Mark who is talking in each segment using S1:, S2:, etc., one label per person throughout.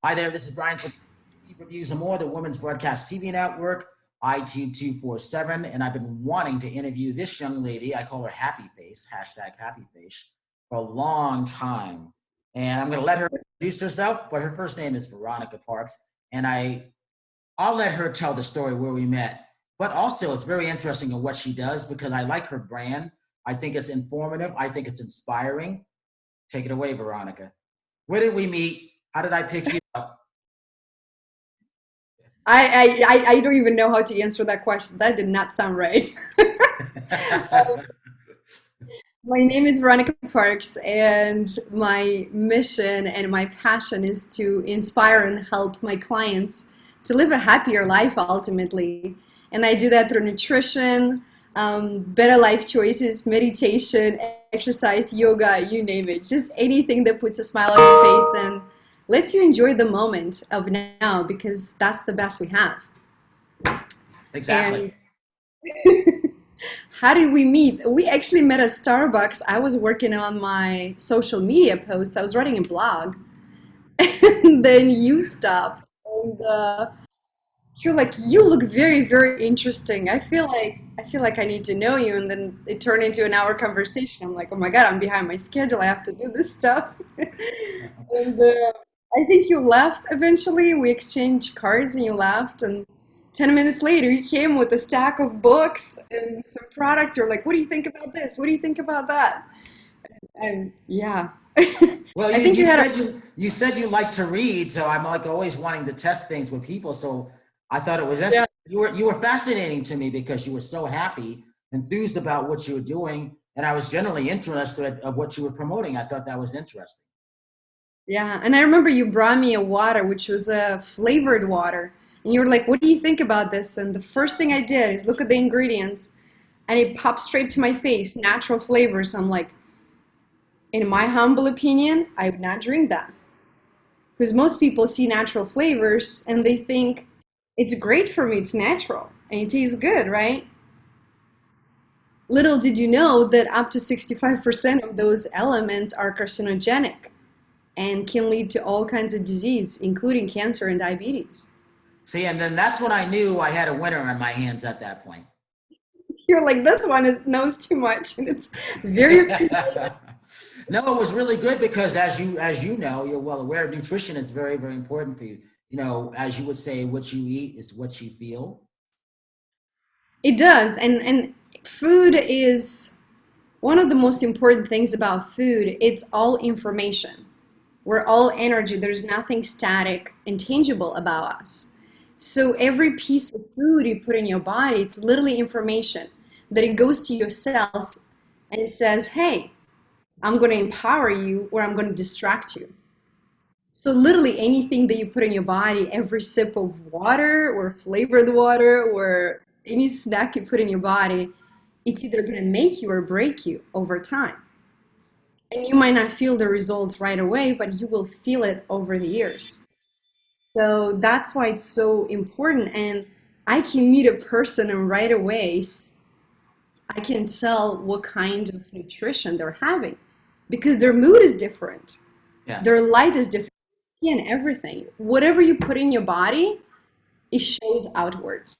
S1: Hi there, this is Brian from Movie Reviews and More, the Women's Broadcast TV Network, IT247, and I've been wanting to interview this young lady. I call her Happy Face, hashtag Happy Face, for a long time. And I'm going to let her introduce herself, but her first name is Veronica Parks, and I'll let her tell the story where we met. But also, it's very interesting in what she does because I like her brand. I think it's informative. I think it's inspiring. Take it away, Veronica. Where did we meet? How did I pick you up?
S2: I don't even know how to answer that question. That did not sound right. Um, my name is Veronica Parks, and my mission and my passion is to inspire and help my clients to live a happier life ultimately. And I do that through nutrition, better life choices, meditation, exercise, yoga, you name it. Just anything that puts a smile on your face and lets you enjoy the moment of now because that's the best we have.
S1: Exactly.
S2: And how did we meet? We actually met at Starbucks. I was working on my social media posts. I was writing a blog, and then you stopped. And you're like, you look very, very interesting. I feel like I need to know you. And then it turned into an hour conversation. I'm like, oh my God, I'm behind my schedule. I have to do this stuff. And I think you left eventually. We exchanged cards and you left. And 10 minutes later, you came with a stack of books and some products. You're like, what do you think about this? What do you think about that? And yeah,
S1: Well,
S2: I
S1: you
S2: think
S1: you
S2: you had a,
S1: said you said you like to read, so I'm like always wanting to test things with people. So I thought it was interesting.
S2: yeah,
S1: You were fascinating to me because you were so happy, enthused about what you were doing, and I was generally interested of what you were promoting. I thought that was interesting.
S2: yeah. And I remember you brought me a water, which was a flavored water. And you were like, what do you think about this? And the first thing I did is look at the ingredients and it popped straight to my face, natural flavors. I'm like, in my humble opinion, I would not drink that. Because most people see natural flavors and they think it's great for me, it's natural, and it tastes good, right? Little did you know that up to 65% of those elements are carcinogenic and can lead to all kinds of disease, including cancer and diabetes.
S1: See, and then that's when I knew I had a winner on my hands at that point.
S2: You're like, this one knows too much, and it's very appreciated.
S1: No, it was really good because as you know, you're well aware, nutrition is very, very important for you. You know, as you would say, what you eat is what you feel.
S2: It does, and food is one of the most important things about food. It's all information. We're all energy. There's nothing static and tangible about us. So every piece of food you put in your body, it's literally information that it goes to your cells and it says, hey, I'm going to empower you or I'm going to distract you. So literally anything that you put in your body, every sip of water or flavored water or any snack you put in your body, it's either going to make you or break you over time. And you might not feel the results right away, but you will feel it over the years. So that's why it's so important. And I can meet a person and right away I can tell what kind of nutrition they're having because their mood is different,
S1: Yeah.
S2: their light is different, skin, everything. Whatever you put in your body, it shows outwards.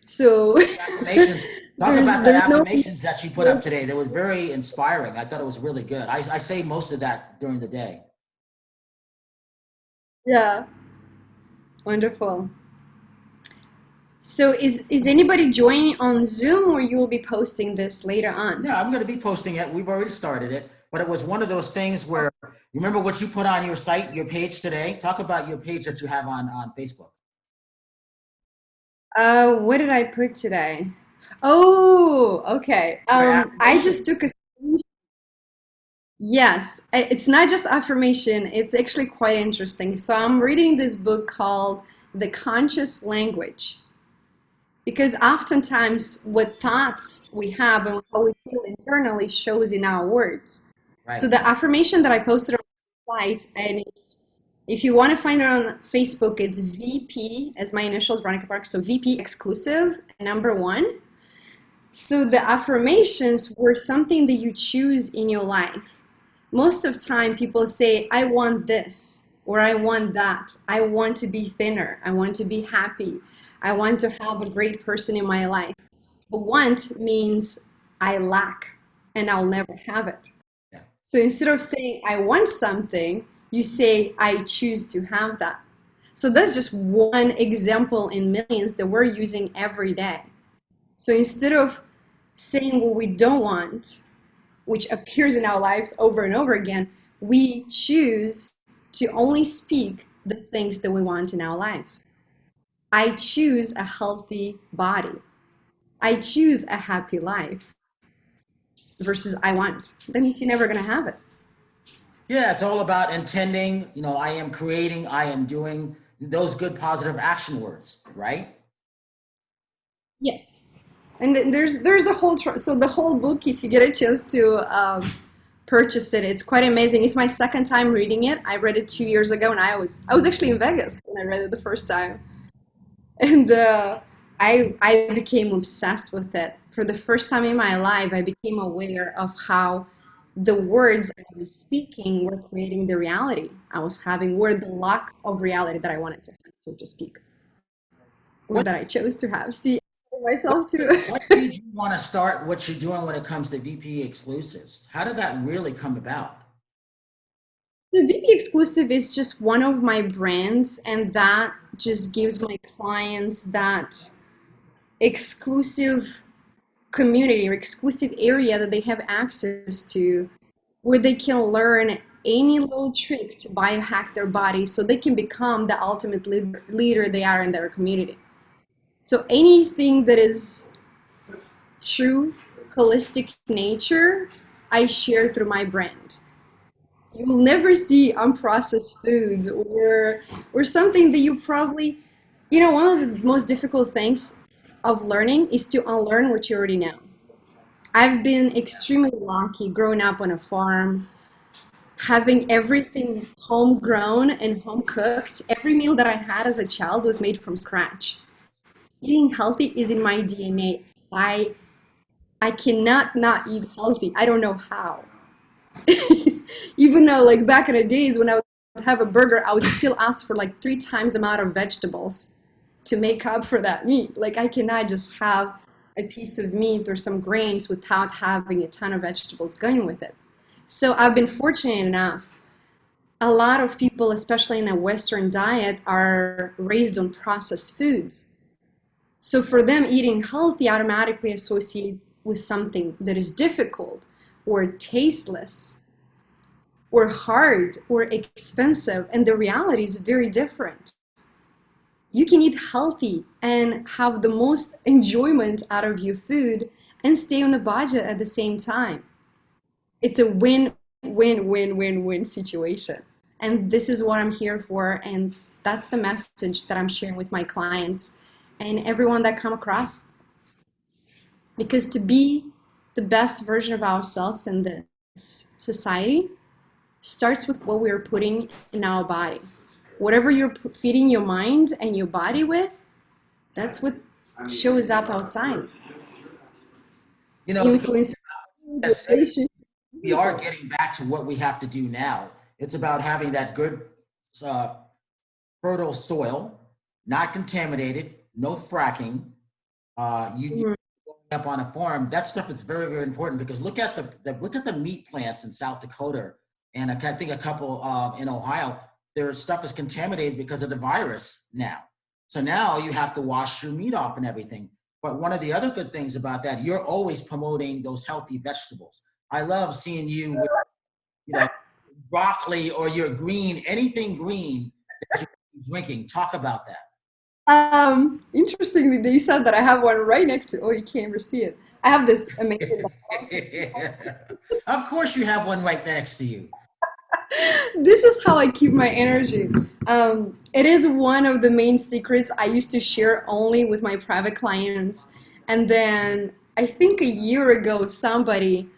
S2: So
S1: Affirmations. Talk about the
S2: there's no,
S1: affirmations that she put up today. That was very inspiring. I thought it was really good. I say most of that during the day.
S2: yeah, wonderful. So is anybody joining on Zoom or you will be posting this later on?
S1: No, I'm going to be posting it. We've already started it, but it was one of those things where you remember what you put on your site, your page today. Talk about your page that you have on Facebook.
S2: What did I put today? Oh, okay.
S1: Your
S2: I
S1: affirmation.
S2: just took a yes. It's not just affirmation. It's actually quite interesting. So I'm reading this book called The Conscious Language because oftentimes what thoughts we have and how we feel internally shows in our words.
S1: Right.
S2: So the affirmation that I posted on my site, and it's if you want to find it on Facebook, it's VP as my initials, Veronica Parks. So VP exclusive, number one. So the affirmations were something that you choose in your life. Most of the time, people say, "I want this," or I want that. I want to be thinner. I want to be happy. I want to have a great person in my life. But want means I lack and I'll never have it.
S1: Yeah.
S2: So instead of saying I want something, you say I choose to have that. So that's just one example in millions that we're using every day. So instead of saying what we don't want, which appears in our lives over and over again, we choose to only speak the things that we want in our lives. I choose a healthy body. I choose a happy life versus I want. That means you're never going to have it.
S1: Yeah, it's all about intending, I am creating, I am doing those good positive action words, right?
S2: Yes. And there's a whole so the whole book, if you get a chance to purchase it, it's quite amazing. It's my second time reading it. I read it 2 years ago, and I was actually in Vegas when I read it the first time, and I became obsessed with it. For the first time in my life, I became aware of how the words I was speaking were creating the reality I was having, were the lack of reality that I wanted to have, so to speak, or
S1: What
S2: that I chose to have. See,
S1: what
S2: myself too.
S1: what made you want to start what you're doing when it comes to VP exclusives? How did that really come about?
S2: The VP Exclusive is just one of my brands, and that just gives my clients that exclusive community or exclusive area that they have access to where they can learn any little trick to biohack their body so they can become the ultimate leader they are in their community. So anything that is true, holistic nature, I share through my brand. So you will never see unprocessed foods or something that you probably, one of the most difficult things of learning is to unlearn what you already know. I've been extremely lucky growing up on a farm, having everything homegrown and home cooked. Every meal that I had as a child was made from scratch. Eating healthy is in my DNA. I cannot not eat healthy. I don't know how. Even though, like back in the days when I would have a burger, I would still ask for like 3 times the amount of vegetables to make up for that meat. Like I cannot just have a piece of meat or some grains without having a ton of vegetables going with it. So I've been fortunate enough. A lot of people, especially in a Western diet, are raised on processed foods. So for them, eating healthy automatically associate with something that is difficult or tasteless or hard or expensive, and the reality is very different. You can eat healthy and have the most enjoyment out of your food and stay on the budget at the same time. It's a win win win win win situation, and this is what I'm here for, and that's the message that I'm sharing with my clients and everyone that come across, because to be the best version of ourselves in this society starts with what we're putting in our body. Whatever you're feeding your mind and your body with, that's what shows up outside.
S1: The
S2: Influence relationship.
S1: we are getting back to what we have to do now. It's about having that good, uh, fertile soil, not contaminated, no fracking. You
S2: Mhm.
S1: growing up on a farm, that stuff is very, very important because look at look at the meat plants in South Dakota, and I think a couple in Ohio. Their stuff is contaminated because of the virus now. So now you have to wash your meat off and everything. But one of the other good things about that, you're always promoting those healthy vegetables. I love seeing you with, you know, broccoli or your green, anything green that you're drinking. Talk about that.
S2: Interestingly, they said that I have one right next to. Oh, you can't ever see it. I have this amazing.
S1: Of course, you have one right next to you.
S2: This is how I keep my energy. It is one of the main secrets I used to share only with my private clients. And then I think a year ago, somebody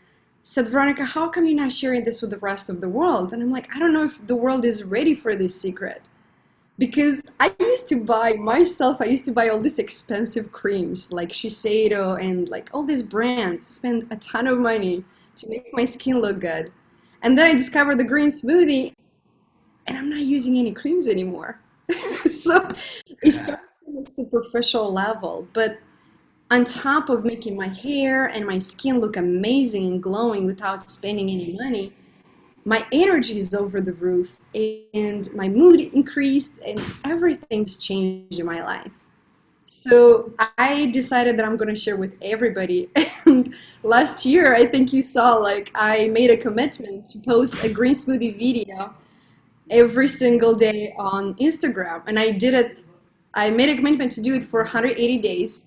S2: said, Veronica, how come you're not sharing this with the rest of the world? And I'm like, I don't know if the world is ready for this secret. Because I used to buy all these expensive creams like Shiseido and like all these brands, spend a ton of money to make my skin look good. And then I discovered the green smoothie and I'm not using any creams anymore. So it started from a superficial level, but on top of making my hair and my skin look amazing and glowing without spending any money, my energy is over the roof and my mood increased and everything's changed in my life. So I decided that I'm going to share with everybody. And last year, I think you saw, like, I made a commitment to post a green smoothie video every single day on Instagram. And I did it, I made a commitment to do it for 180 days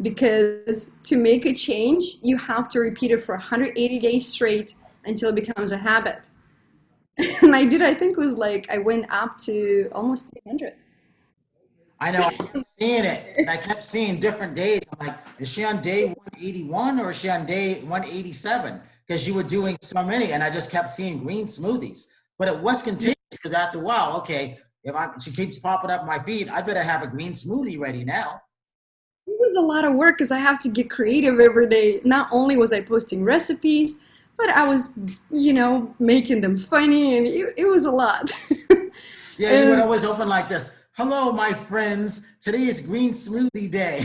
S2: because to make a change, you have to repeat it for 180 days straight until it becomes a habit. And I did, I think it was like, I went up to almost 300.
S1: I know. I kept seeing it, and I kept seeing different days. I'm like, is she on day 181 or is she on day 187? Because you were doing so many, and I just kept seeing green smoothies. But it was contagious because after a while, okay, she keeps popping up my feed, I better have a green smoothie ready now.
S2: It was a lot of work because I have to get creative every day. Not only was I posting recipes, but I was, making them funny, and it was a lot.
S1: Yeah, you would
S2: And
S1: always open like this. Hello, my friends. Today is Green Smoothie Day.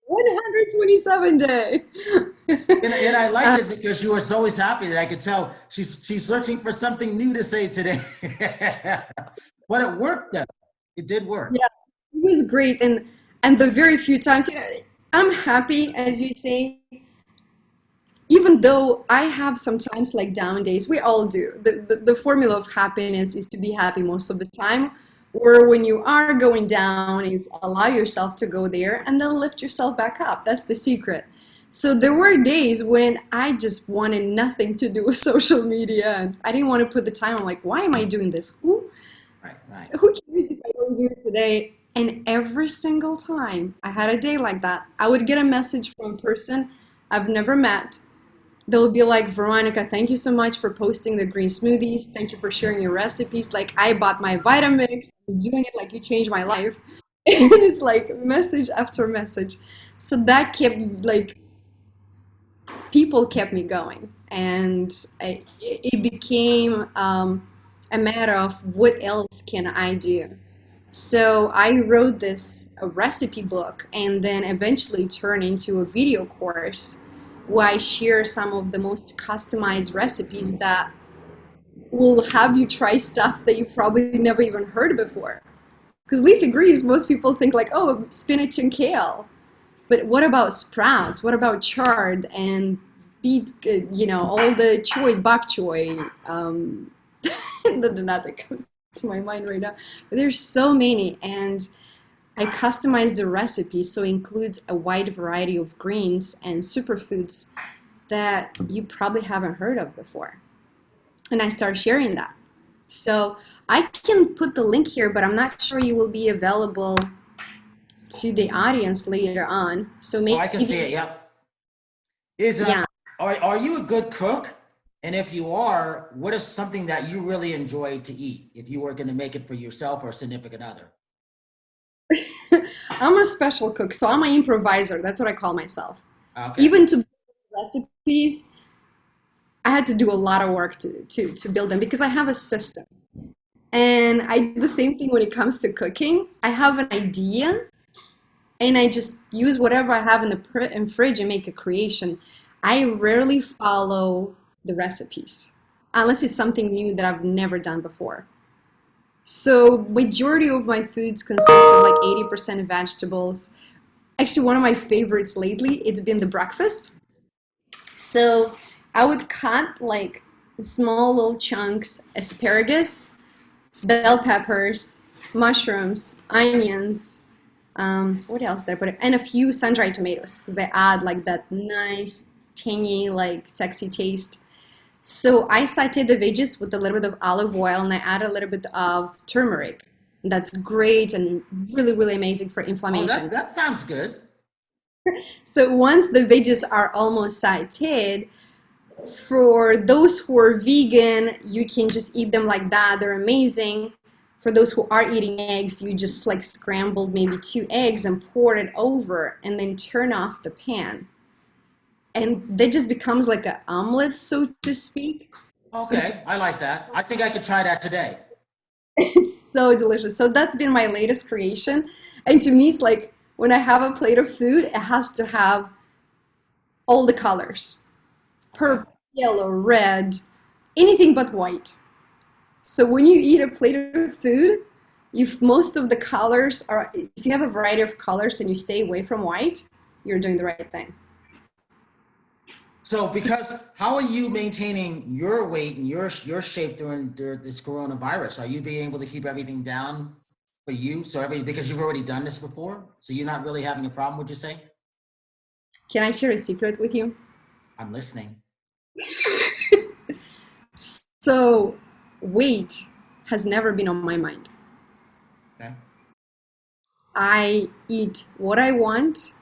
S2: 127 day.
S1: And I liked it because you were so always happy that I could tell she's searching for something new to say today. But it worked though. It did work.
S2: Yeah, it was great. And the very few times, I'm happy, as you say, even though I have sometimes like down days, we all do. The formula of happiness is to be happy most of the time. Or when you are going down, is allow yourself to go there and then lift yourself back up. That's the secret. So there were days when I just wanted nothing to do with social media and I didn't want to put the time. I'm like, why am I doing this?
S1: Right, right.
S2: Who cares if I don't do it today? And every single time I had a day like that, I would get a message from a person I've never met. They'll be like, Veronica, thank you so much for posting the green smoothies. Thank you for sharing your recipes. Like, I bought my Vitamix. I'm doing it, like, you changed my life. And it's like message after message. So that kept, like, people kept me going. And it became a matter of what else can I do? So I wrote this a recipe book and then eventually turned into a video course where I share some of the most customized recipes that will have you try stuff that you probably never even heard before. Because leafy greens, most people think like, oh, spinach and kale. But what about sprouts? What about chard and beet, all the choys, bok choy? Nothing comes to my mind right now. But there's so many. And I customized the recipe so it includes a wide variety of greens and superfoods that you probably haven't heard of before. And I started sharing that. So I can put the link here, but I'm not sure you will be available to the audience later on. So
S1: Oh, I can see it.
S2: maybe,
S1: Yep. Is
S2: yeah.
S1: are you a good cook? And if you are, what is something that you really enjoy to eat if you were going to make it for yourself or a significant other?
S2: I'm a special cook, so I'm an improviser. That's what I call myself.
S1: Okay.
S2: Even to build recipes, I had to do a lot of work to build them because I have a system. And I do the same thing when it comes to cooking. I have an idea and I just use whatever I have in the fridge and make a creation. I rarely follow the recipes unless it's something new that I've never done before. So majority of my foods consist of like 80% vegetables. Actually, one of my favorites lately, it's been the breakfast. So I would cut like small little chunks asparagus, bell peppers, mushrooms, onions, what else did I put in? And a few sun-dried tomatoes because they add like that nice, tangy, like sexy taste. So I sauteed the veggies with a little bit of olive oil and I add a little bit of turmeric. That's great and really, really amazing for
S1: Oh,
S2: inflammation.
S1: that sounds good.
S2: So once the veggies are almost sauteed, for those who are vegan, you can just eat them like that. They're amazing. For those who are eating eggs, you just like scrambled maybe two eggs and poured it over and then turn off the pan. And that just becomes like an omelet, so to speak.
S1: Okay, I like that. I think I could try that today.
S2: It's so delicious. So that's been my latest creation. And to me, it's like when I have a plate of food, it has to have all the colors,
S1: Okay.
S2: purple, yellow, red, anything but white. So when you eat a plate of food, if most of the colors are, if you have a variety of colors and you stay away from white, you're doing the right thing.
S1: So, because how are you maintaining your weight and your shape during this coronavirus? Are you being able to keep everything down for you? So because you've already done this before, so you're not really having a problem, would you say?
S2: Can I share a secret with you?
S1: I'm listening.
S2: So weight has never been on my mind.
S1: Okay.
S2: I eat what I want,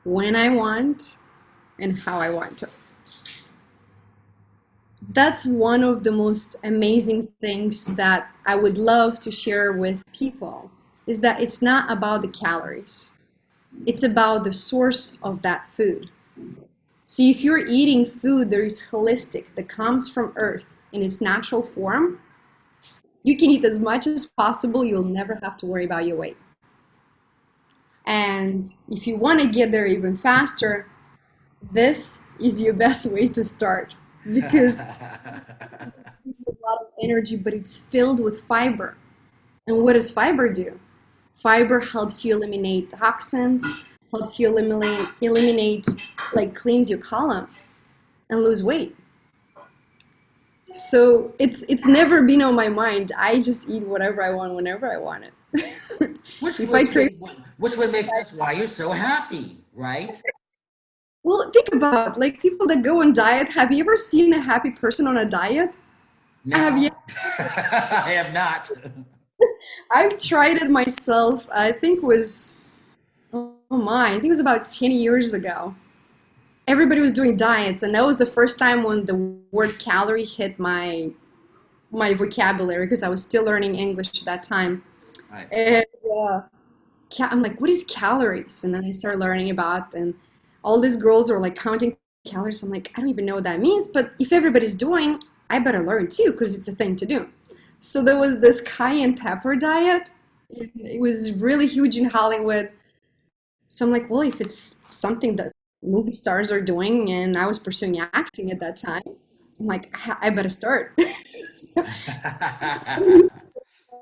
S2: when I want, and how I want. That's one of the most amazing things that I would love to share with people is that it's not about the calories. It's about the source of that food. So if you're eating food that is holistic, that comes from earth in its natural form, you can eat as much as possible. You'll never have to worry about your weight. And if you want to get there even faster, this is your best way to start because it's a lot of energy, but it's filled with fiber. And what does fiber do? Fiber helps you eliminate toxins, helps you eliminate like cleans your colon and lose weight. So it's never been on my mind. I just eat whatever I want whenever I want it.
S1: which
S2: If I
S1: which
S2: crave,
S1: would which would make sense why you're so happy, right?
S2: well, think about like people that go on diet. Have you ever seen a happy person on a diet? Have you?
S1: No, I have not.
S2: I've tried it myself. I think it was oh my, I think it was about 10 years ago. Everybody was doing diets, and that was the first time when the word calorie hit my vocabulary because I was still learning English at that time.
S1: Right.
S2: And I'm like, what is calories? And then I started learning about, and all these girls are like counting calories. I'm like, I don't even know what that means, but if everybody's doing, I better learn too because it's a thing to do. So there was this cayenne pepper diet. It was really huge in Hollywood. So I'm like, well, if it's something that movie stars are doing, and I was pursuing acting at that time, I'm like, I better start. So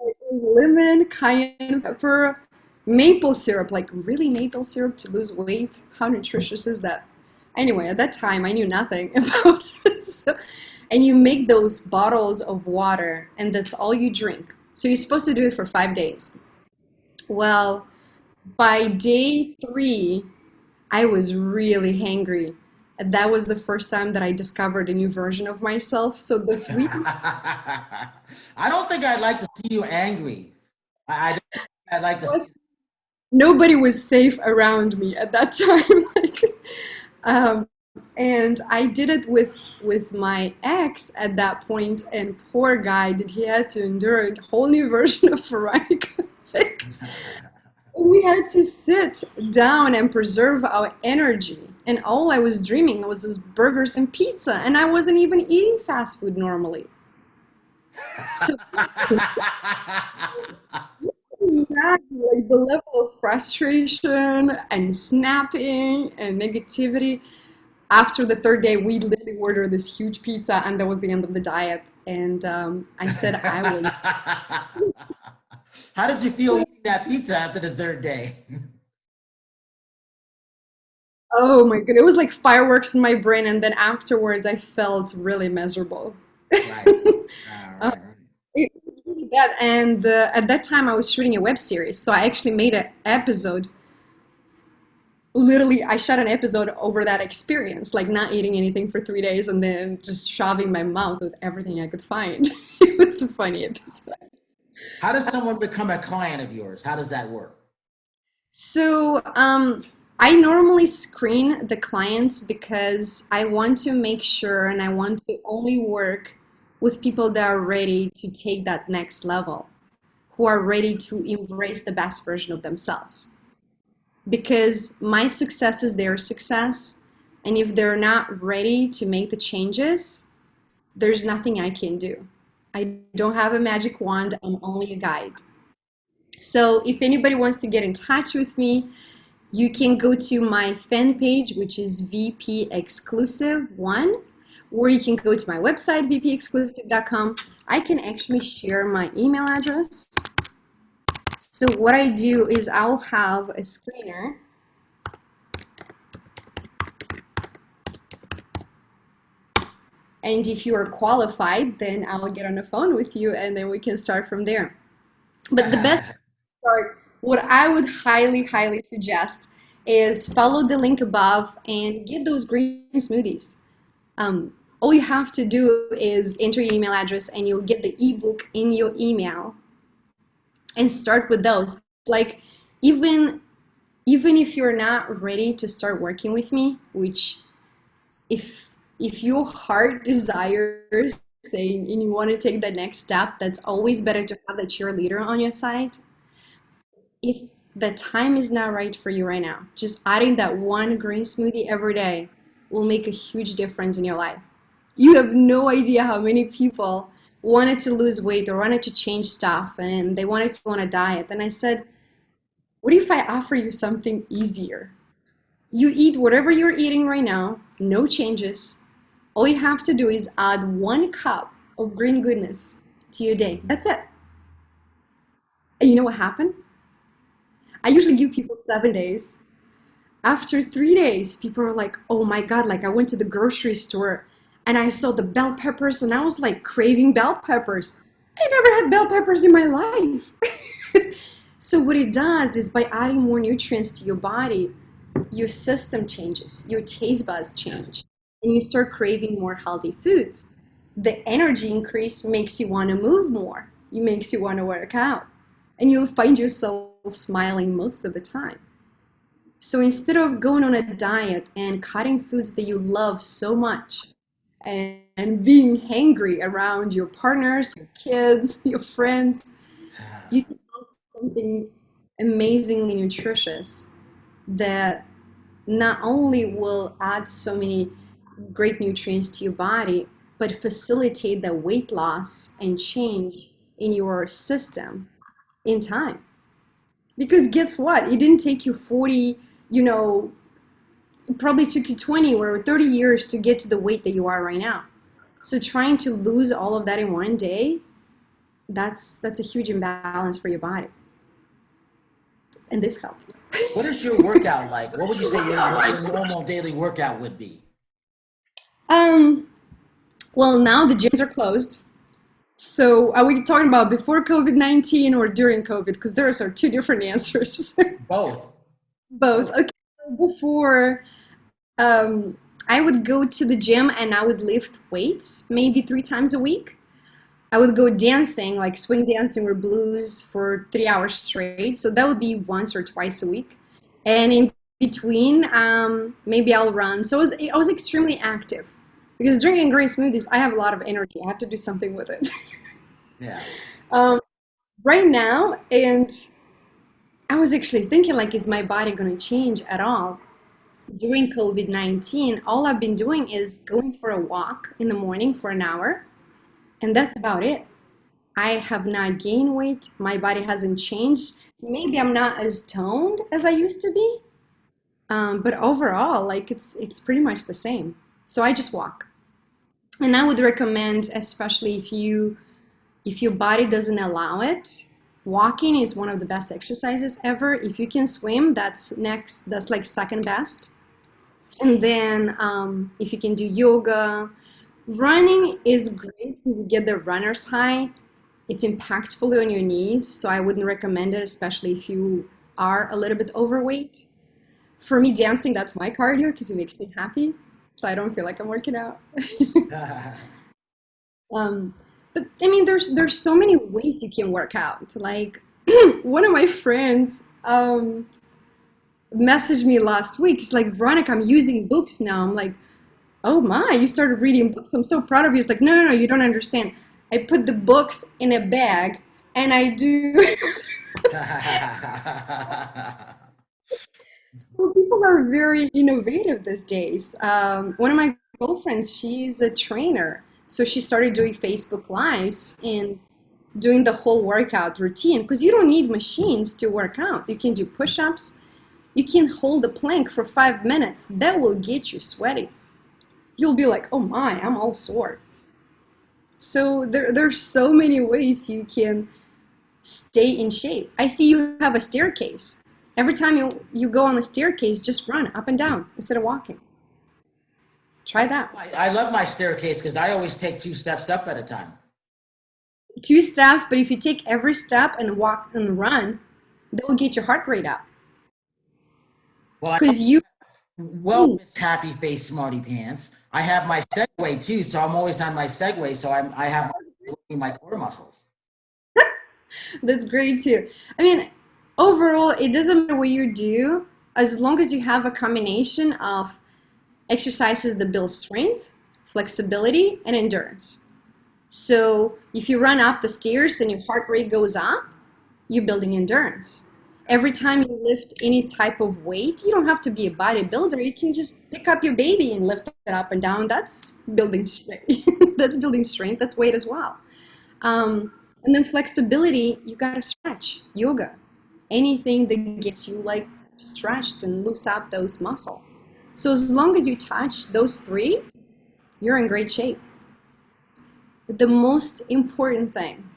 S2: it was lemon, cayenne pepper, maple syrup, like really maple syrup to lose weight. How nutritious is that? Anyway, at that time, I knew nothing about this. And you make those bottles of water, and that's all you drink. So you're supposed to do it for 5 days. Well, by day three, I was really hangry. And that was the first time that I discovered a new version of myself. So this week
S1: I don't think I'd like to see you angry. I don't think I'd like to see.
S2: was nobody was safe around me at that time. Like, um, and I did it with my ex at that point, and poor guy did he had to endure a whole new version of Veronica. We had to sit down and preserve our energy. And all I was dreaming was this burgers and pizza, and I wasn't even eating fast food normally. So imagine like the level of frustration and snapping and negativity. After the third day, we literally ordered this huge pizza, and that was the end of the diet. And I said I will.
S1: How did you feel eating that pizza after the third day?
S2: Oh my god, it was like fireworks in my brain, and then afterwards, I felt really miserable.
S1: Right. All
S2: Uh,
S1: right. Right.
S2: it was really bad, and at that time, I was shooting a web series, so I actually made an episode. Literally, I shot an episode over that experience, like not eating anything for 3 days and then just shoving my mouth with everything I could find. It was a funny episode.
S1: How does someone become a client of yours? How does that work?
S2: So, I normally screen the clients because I want to make sure and I want to only work with people that are ready to take that next level, who are ready to embrace the best version of themselves. Because my success is their success. And if they're not ready to make the changes, There's nothing I can do. I don't have a magic wand, I'm only a guide. So if anybody wants to get in touch with me, you can go to my fan page, which is VP Exclusive One, or you can go to my website, vpexclusive.com. I can actually share my email address. So what I do is I'll have a screener. And if you are qualified, then I'll get on the phone with you and then we can start from there. But the best start, what I would highly, highly suggest is follow the link above and get those green smoothies. All you have to do is enter your email address and you'll get the ebook in your email and start with those. Like even even if you're not ready to start working with me, which if your heart desires saying and you want to take the next step, that's always better to have a cheerleader on your side. If the time is not right for you right now, just adding that one green smoothie every day will make a huge difference in your life. You have no idea how many people wanted to lose weight or wanted to change stuff and they wanted to go on a diet. And I said, what if I offer you something easier? You eat whatever you're eating right now, no changes. All you have to do is add 1 cup of green goodness to your day. That's it. And you know what happened? I usually give people 7 days. After 3 days, people are like, oh my God, like I went to the grocery store and I saw the bell peppers and I was like craving bell peppers. I never had bell peppers in my life. So what it does is by adding more nutrients to your body, your system changes, your taste buds change, and you start craving more healthy foods. The energy increase makes you want to move more. It makes you want to work out, and you'll find yourself smiling most of the time. So instead of going on a diet and cutting foods that you love so much and being hangry around your partners, your kids, your friends, you can have something amazingly nutritious that not only will add so many great nutrients to your body, but facilitate the weight loss and change in your system in time. Because guess what? It didn't take you 40, you know, it probably took you 20 or 30 years to get to the weight that you are right now. So trying to lose all of that in one day, that's a huge imbalance for your body. And this helps.
S1: What is your workout like? What would you say your normal daily workout would be?
S2: Um, well, now the gyms are closed. So are we talking about before COVID-19 or during COVID? Because those are two different answers.
S1: Both.
S2: Both. Okay. So before, um, I would go to the gym and I would lift weights maybe 3 times a week. I would go dancing, like swing dancing or blues for 3 hours straight. So that would be once or twice a week. And in between, maybe I'll run. So I was extremely active because drinking green smoothies, I have a lot of energy. I have to do something with it.
S1: Yeah.
S2: um, right now, and I was actually thinking, like, is my body going to change at all? During COVID-19, all I've been doing is going for a walk in the morning for an hour, and that's about it. I have not gained weight. My body hasn't changed. Maybe I'm not as toned as I used to be, but overall, like it's pretty much the same. So I just walk, and I would recommend, especially if your body doesn't allow it, walking is one of the best exercises ever. If you can swim, that's next. That's like second best. And then if you can do yoga, running is great because you get the runner's high. It's impactful on your knees, so I wouldn't recommend it, especially if you are a little bit overweight. For me, dancing, that's my cardio because it makes me happy, so I don't feel like I'm working out. Um, but I mean, there's so many ways you can work out. Like one of my friends messaged me last week. He's like, Veronica, I'm using books now. I'm like, oh my, you started reading books. I'm so proud of you. It's like, no, no, no, you don't understand. I put the books in a bag and I do. Well, people are very innovative these days. One of my girlfriends, she's a trainer. So she started doing Facebook Lives and doing the whole workout routine because you don't need machines to work out. You can do push-ups. You can hold a plank for 5 minutes. That will get you sweaty. You'll be like, oh my, I'm all sore. So there's so many ways you can stay in shape. I see you have a staircase. Every time you go on the staircase, just run up and down instead of walking. Try that.
S1: I love my staircase because I always take 2 steps up at a time.
S2: 2 steps, but if you take every step and walk and run, that will get your heart rate up.
S1: Well,
S2: Because you,
S1: well, Miss Happy Face Smarty Pants, I have my Segway too, so I'm always on my Segway, so I have my core muscles.
S2: that's great too. I mean, overall, it doesn't matter what you do, as long as you have a combination of exercises that build strength, flexibility, and endurance. So if you run up the stairs and your heart rate goes up, you're building endurance. Every time you lift any type of weight, you don't have to be a bodybuilder. You can just pick up your baby and lift it up and down. That's building strength. That's building strength. That's weight as well. And then flexibility, you gotta stretch. Yoga, anything that gets you like stretched and loose up those muscles. So as long as you touch those three, you're in great shape. But the most important thing,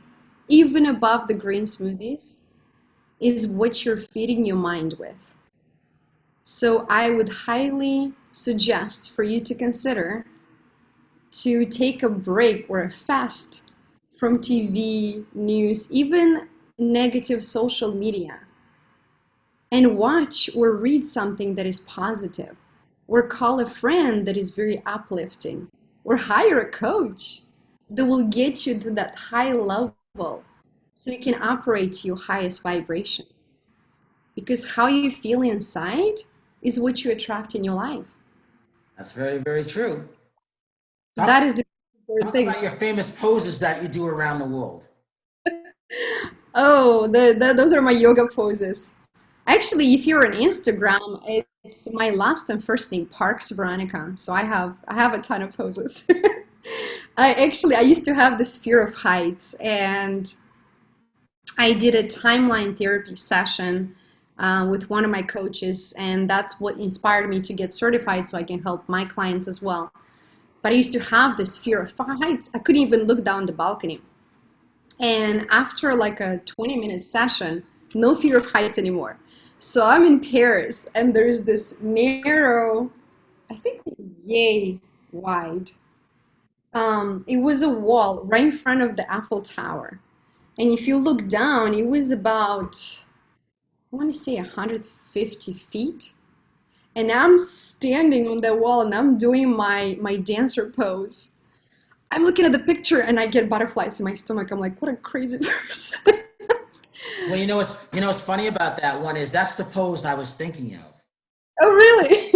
S2: even above the green smoothies, is what you're feeding your mind with. So I would highly suggest for you to consider to take a break or a fast from TV, news, even negative social media, and watch or read something that is positive, or call a friend that is very uplifting, or hire a coach that will get you to that high level so you can operate to your highest vibration. Because how you feel inside is what you attract in your life.
S1: That's very, very true.
S2: That is the important
S1: Talk
S2: thing.
S1: about your famous poses that you do around the world.
S2: Oh, those are my yoga poses. Actually, if you're on Instagram, it's my last and first name, Parks Veronica. So I have a ton of poses. I used to have this fear of heights, and I did a timeline therapy session with one of my coaches, and that's what inspired me to get certified so I can help my clients as well. But I used to have this fear of heights. I couldn't even look down the balcony. And after like a 20-minute session, no fear of heights anymore. So I'm in Paris, and there's this narrow, I think it was yay wide. It was a wall right in front of the Eiffel Tower. And if you look down, it was about, I want to say 150 feet. And I'm standing on that wall and I'm doing my dancer pose. I'm looking at the picture and I get butterflies in my stomach. I'm like, what a crazy person.
S1: Well, what's funny about that one is that's the pose I was thinking of.
S2: Oh, really?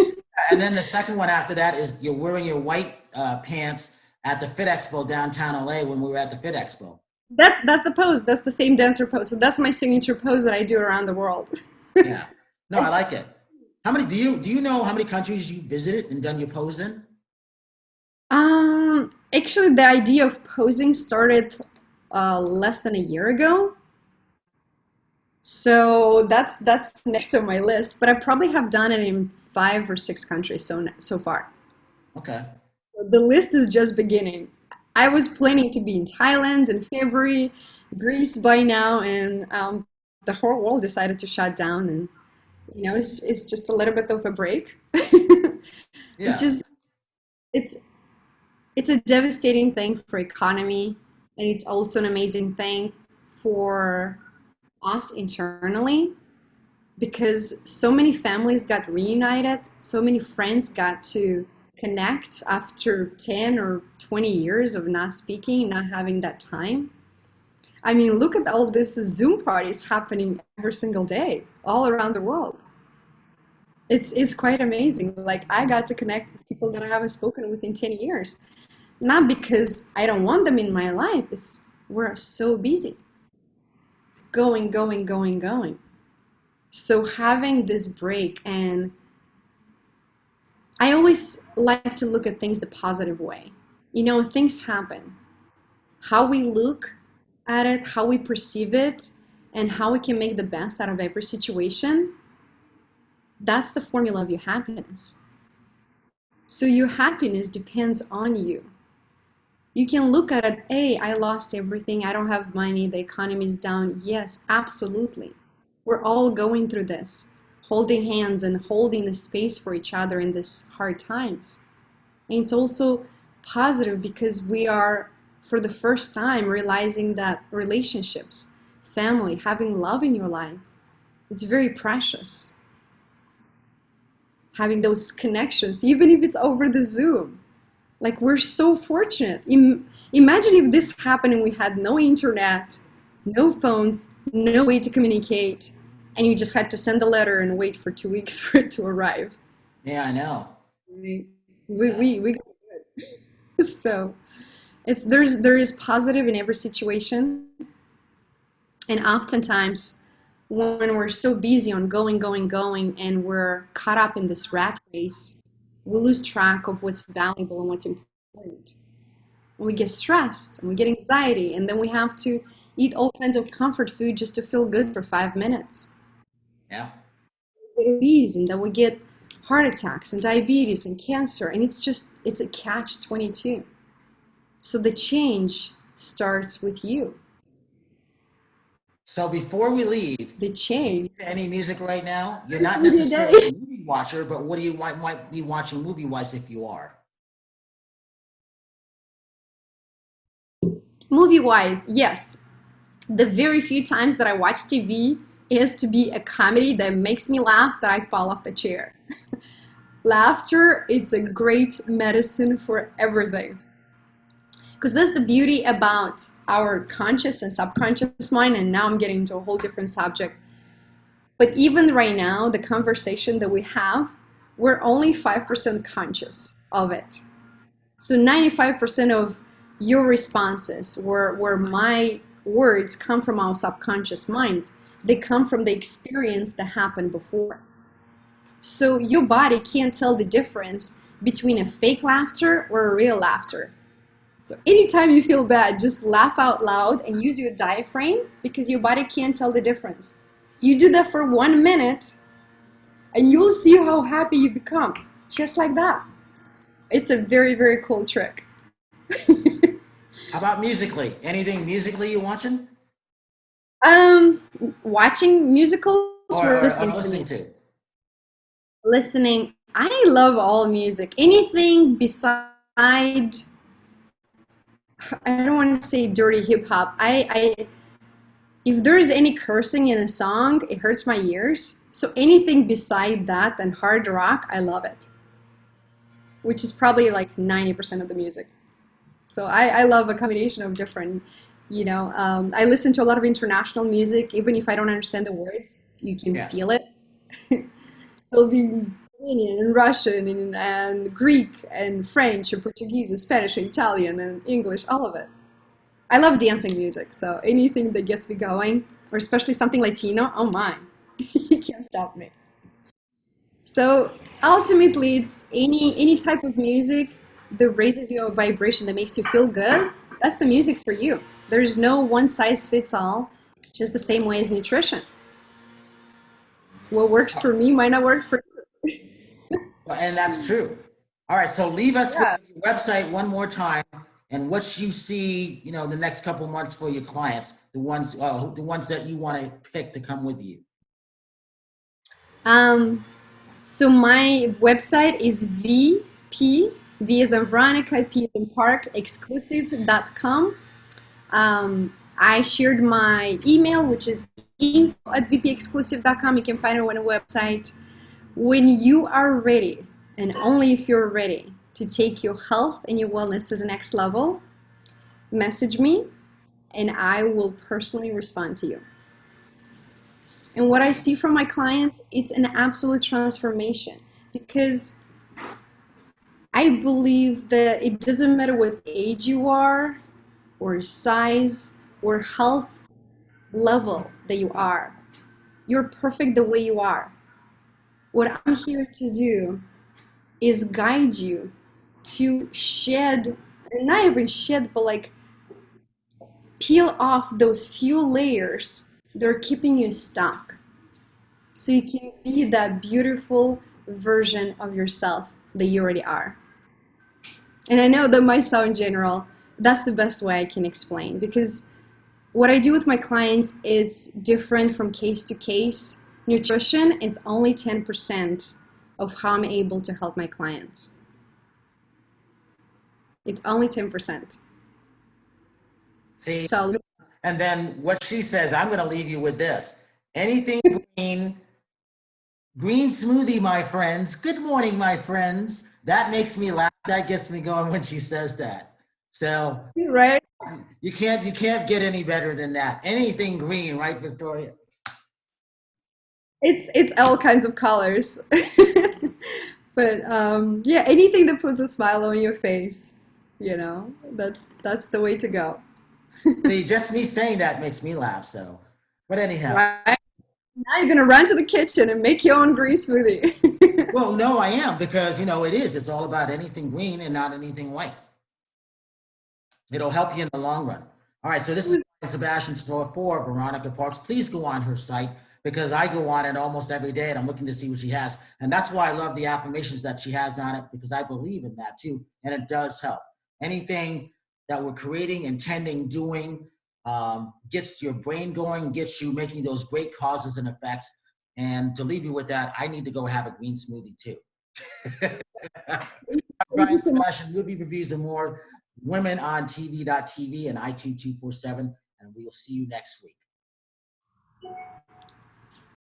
S1: And then the second one after that is you're wearing your white pants at the Fit Expo downtown LA when we were at the Fit Expo.
S2: That's the pose. That's the same dancer pose. So that's my signature pose that I do around the world.
S1: Yeah. No, I like it. How many do you know how many countries you visited and done your pose in?
S2: Actually, the idea of posing started less than a year ago. So that's next on my list. But I probably have done it in 5 or 6 countries so far.
S1: Okay.
S2: The list is just beginning. I was planning to be in Thailand in February, Greece by now, and the whole world decided to shut down, and it's just a little bit of a break,
S1: Yeah.
S2: which is it's a devastating thing for economy, and it's also an amazing thing for us internally because so many families got reunited, so many friends got to connect after 10 or 20 years of not speaking, not having that time. I mean, look at all this Zoom parties happening every single day, all around the world. It's quite amazing. Like I got to connect with people that I haven't spoken with in 10 years. Not because I don't want them in my life. It's we're so busy. Going, going, going, going. So having this break, and I always like to look at things the positive way. Things happen. How we look at it, how we perceive it, and how we can make the best out of every situation, that's the formula of your happiness. So your happiness depends on you. You can look at it, hey, I lost everything, I don't have money, the economy is down. Yes, absolutely. We're all going through this, holding hands and holding the space for each other in these hard times. And it's also positive because we are, for the first time, realizing that relationships, family, having love in your life, it's very precious. Having those connections, even if it's over the Zoom. Like, we're so fortunate. Imagine if this happened and we had no internet, no phones, no way to communicate, and you just had to send a letter and wait for 2 weeks for it to arrive.
S1: Yeah, I know.
S2: We
S1: Yeah.
S2: we got it. So there is positive in every situation, and oftentimes when we're so busy on going, and we're caught up in this rat race, we lose track of what's valuable and what's important. And we get stressed and we get anxiety, and then we have to eat all kinds of comfort food just to feel good for 5 minutes.
S1: Yeah.
S2: We get obese, and then we get heart attacks and diabetes and cancer, and it's a catch 22. So the change starts with you.
S1: So before we leave,
S2: The change
S1: to any music right now? You're
S2: starts
S1: not
S2: with your
S1: necessarily a
S2: day.
S1: movie watcher, but what do you might be watching movie wise if you are?
S2: Movie wise, yes. The very few times that I watch TV, it has to be a comedy that makes me laugh that I fall off the chair. Laughter, it's a great medicine for everything. Because that's the beauty about our conscious and subconscious mind, and now I'm getting into a whole different subject. But even right now, the conversation that we have, we're only 5% conscious of it. So 95% of your responses, where my words come from our subconscious mind, they come from the experience that happened before. So your body can't tell the difference between a fake laughter or a real laughter. So anytime you feel bad, just laugh out loud and use your diaphragm because your body can't tell the difference. You do that for 1 minute and you'll see how happy you become. Just like that. It's a very, very cool trick.
S1: How about musically? Anything musically you watching
S2: Um, Watching musicals or listening
S1: or
S2: to the
S1: listening
S2: music?
S1: to?
S2: Listening. I love all music. Anything beside, I don't want to say dirty hip hop. If there's any cursing in a song, it hurts my ears. So anything beside that than hard rock, I love it, which is probably like 90% of the music. So I love a combination of different, I listen to a lot of international music, even if I don't understand the words, you can
S1: Yeah.
S2: feel it. So the Romanian and Russian and Greek and French and Portuguese and Spanish and Italian and English, all of it. I love dancing music, so anything that gets me going, or especially something Latino, oh my, you can't stop me. So ultimately, it's any type of music that raises your vibration, that makes you feel good. That's the music for you. There's no one size fits all, just the same way as nutrition. What works for me might not work for
S1: And that's true. All right, so leave
S2: you.
S1: us with
S2: Yeah.
S1: your website one more time and what you see, the next couple months for your clients, the ones that you want to pick to come with you.
S2: Um, so my website is V as in Veronica, P as in Park, exclusive.com. I shared my email, which is info@vpexclusive.com. You can find it on the website. When you are ready, and only if you're ready to take your health and your wellness to the next level, message me and I will personally respond to you. And what I see from my clients, it's an absolute transformation because I believe that it doesn't matter what age you are, or size, or health level that you are. You're perfect the way you are. What I'm here to do is guide you to shed and not even shed, but like peel off those few layers that are keeping you stuck so you can be that beautiful version of yourself that you already are. And I know that might sound general. That's the best way I can explain because what I do with my clients is different from case to case. Nutrition is only 10% of how I'm able to help my clients. It's only 10%.
S1: See,
S2: So
S1: and then what she says, I'm going to leave you with this. Anything green, green smoothie, my friends. Good morning, my friends. That makes me laugh. That gets me going when she says that. So
S2: right,
S1: you can't get any better than that. Anything green, right, Victoria?
S2: it's all kinds of colors. But yeah, anything that puts a smile on your face, that's the way to go.
S1: See, just me saying that makes me laugh. So, but anyhow,
S2: Right? Now you're gonna run to the kitchen and make your own green smoothie.
S1: well, no, I am because it is. It's all about anything green and not anything white. It'll help you in the long run. All right, so this is Sebastian for Veronica Parks. Please go on her site because I go on it almost every day and I'm looking to see what she has. And that's why I love the affirmations that she has on it because I believe in that too. And it does help. Anything that we're creating, intending, doing gets your brain going, gets you making those great causes and effects. And to leave you with that, I need to go have a green smoothie too.
S2: Thank you
S1: Brian
S2: so much.
S1: Sebastian, movie reviews and more, women on TV.tv and iTunes 247. And we will see you next week.